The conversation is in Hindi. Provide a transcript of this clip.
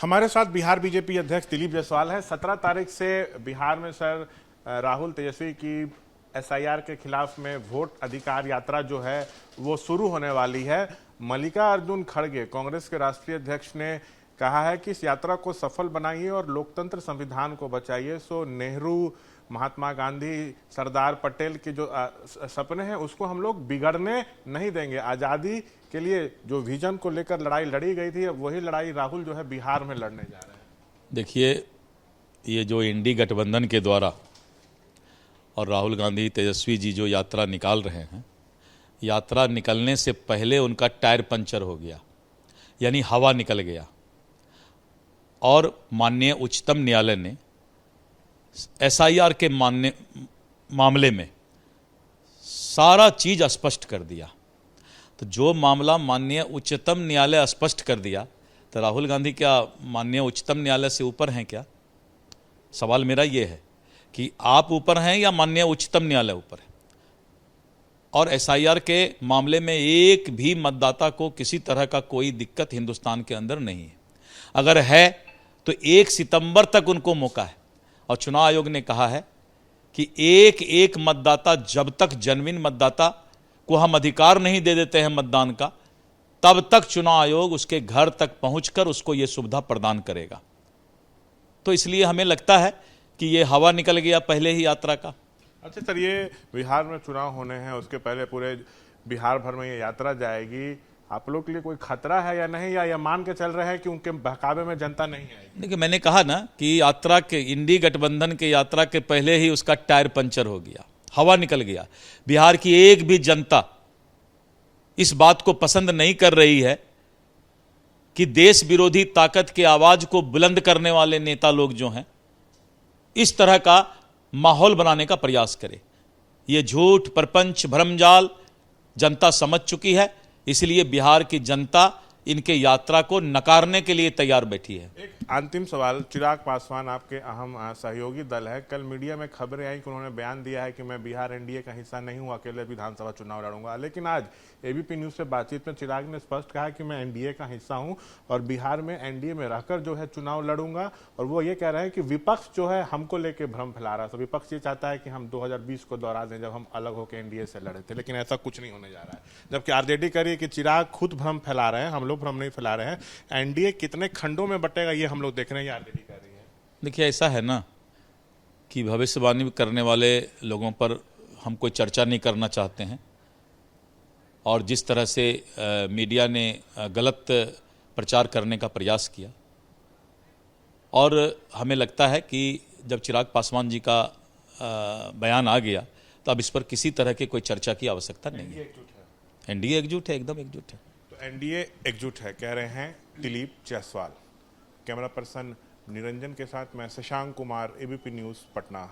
हमारे साथ बिहार बीजेपी अध्यक्ष दिलीप जायसवाल है। 17 तारीख से बिहार में सर राहुल तेजस्वी की एसआईआर के खिलाफ में वोट अधिकार यात्रा जो है वो शुरू होने वाली है। मल्लिकार्जुन खड़गे कांग्रेस के राष्ट्रीय अध्यक्ष ने कहा है कि इस यात्रा को सफल बनाइए और लोकतंत्र संविधान को बचाइए। सो नेहरू, महात्मा गांधी, सरदार पटेल के जो सपने हैं उसको हम लोग बिगड़ने नहीं देंगे। आज़ादी के लिए जो विजन को लेकर लड़ाई लड़ी गई थी वही लड़ाई राहुल जो है बिहार में लड़ने जा रहे हैं। देखिए, ये जो इंडी गठबंधन के द्वारा और राहुल गांधी, तेजस्वी जी जो यात्रा निकाल रहे हैं, यात्रा निकलने से पहले उनका टायर पंचर हो गया, यानी हवा निकल गया। और माननीय उच्चतम न्यायालय ने एसआईआर के मामले में सारा चीज स्पष्ट कर दिया। तो जो मामला माननीय उच्चतम न्यायालय स्पष्ट कर दिया, तो राहुल गांधी क्या माननीय उच्चतम न्यायालय से ऊपर हैं क्या? सवाल मेरा ये है कि आप ऊपर हैं या माननीय उच्चतम न्यायालय ऊपर है? और एसआईआर के मामले में एक भी मतदाता को किसी तरह का कोई दिक्कत हिंदुस्तान के अंदर नहीं है। अगर है तो 1 सितंबर तक उनको मौका है। और चुनाव आयोग ने कहा है कि एक एक मतदाता, जब तक जेन्युइन मतदाता को हम अधिकार नहीं दे देते हैं मतदान का, तब तक चुनाव आयोग उसके घर तक पहुंचकर उसको यह सुविधा प्रदान करेगा। तो इसलिए हमें लगता है कि ये हवा निकल गया पहले ही यात्रा का। अच्छा सर, ये बिहार में चुनाव होने हैं, उसके पहले पूरे बिहार भर में ये यात्रा जाएगी। आप लोग के लिए कोई खतरा है या नहीं, या मान के चल रहे हैं कि उनके बहकावे में जनता नहीं आएगी? देखिए, मैंने कहा ना कि यात्रा के इंडी गठबंधन के यात्रा के पहले ही उसका टायर पंचर हो गया, हवा निकल गया। बिहार की एक भी जनता इस बात को पसंद नहीं कर रही है कि देश विरोधी ताकत की आवाज को बुलंद करने वाले नेता लोग जो हैं इस तरह का माहौल बनाने का प्रयास करें। यह झूठ, प्रपंच, भ्रमजाल जनता समझ चुकी है। इसलिए बिहार की जनता इनके यात्रा को नकारने के लिए तैयार बैठी है। एक अंतिम सवाल, चिराग पासवान आपके अहम सहयोगी दल है। कल मीडिया में खबरें आई कि उन्होंने बयान दिया है कि मैं बिहार एनडीए का हिस्सा नहीं हूं, अकेले विधानसभा चुनाव लड़ूंगा। लेकिन आज एबीपी न्यूज से बातचीत में चिराग ने स्पष्ट कहा कि मैं एनडीए का हिस्सा हूं और बिहार में एनडीए में रहकर जो है चुनाव लड़ूंगा। और वो ये कह रहे हैं कि विपक्ष जो है हमको लेके भ्रम फैला रहा है। तो विपक्ष ये चाहता है कि हम 2020 को दोहरा दें, जब हम अलग होकर एनडीए से लड़े थे। लेकिन ऐसा कुछ नहीं होने जा रहा है। जबकि आरजेडी कह रही है कि चिराग खुद भ्रम फैला रहे हैं, हम लोग भ्रम नहीं फैला रहे हैं। एनडीए कितने खंडों में बटेगा ये हम लोग देख रहे हैं, ये आरजेडी कह रही है। देखिए, ऐसा है ना कि भविष्यवाणी करने वाले लोगों पर हम कोई चर्चा नहीं करना चाहते हैं। और जिस तरह से मीडिया ने गलत प्रचार करने का प्रयास किया, और हमें लगता है कि जब चिराग पासवान जी का बयान आ गया तो अब इस पर किसी तरह की कोई चर्चा की आवश्यकता नहीं है। एनडीए एकजुट है, एकदम एकजुट है। तो एनडीए एकजुट है, कह रहे हैं दिलीप जायसवाल। कैमरा पर्सन निरंजन के साथ मैं शशांक कुमार, एबीपी न्यूज़, पटना।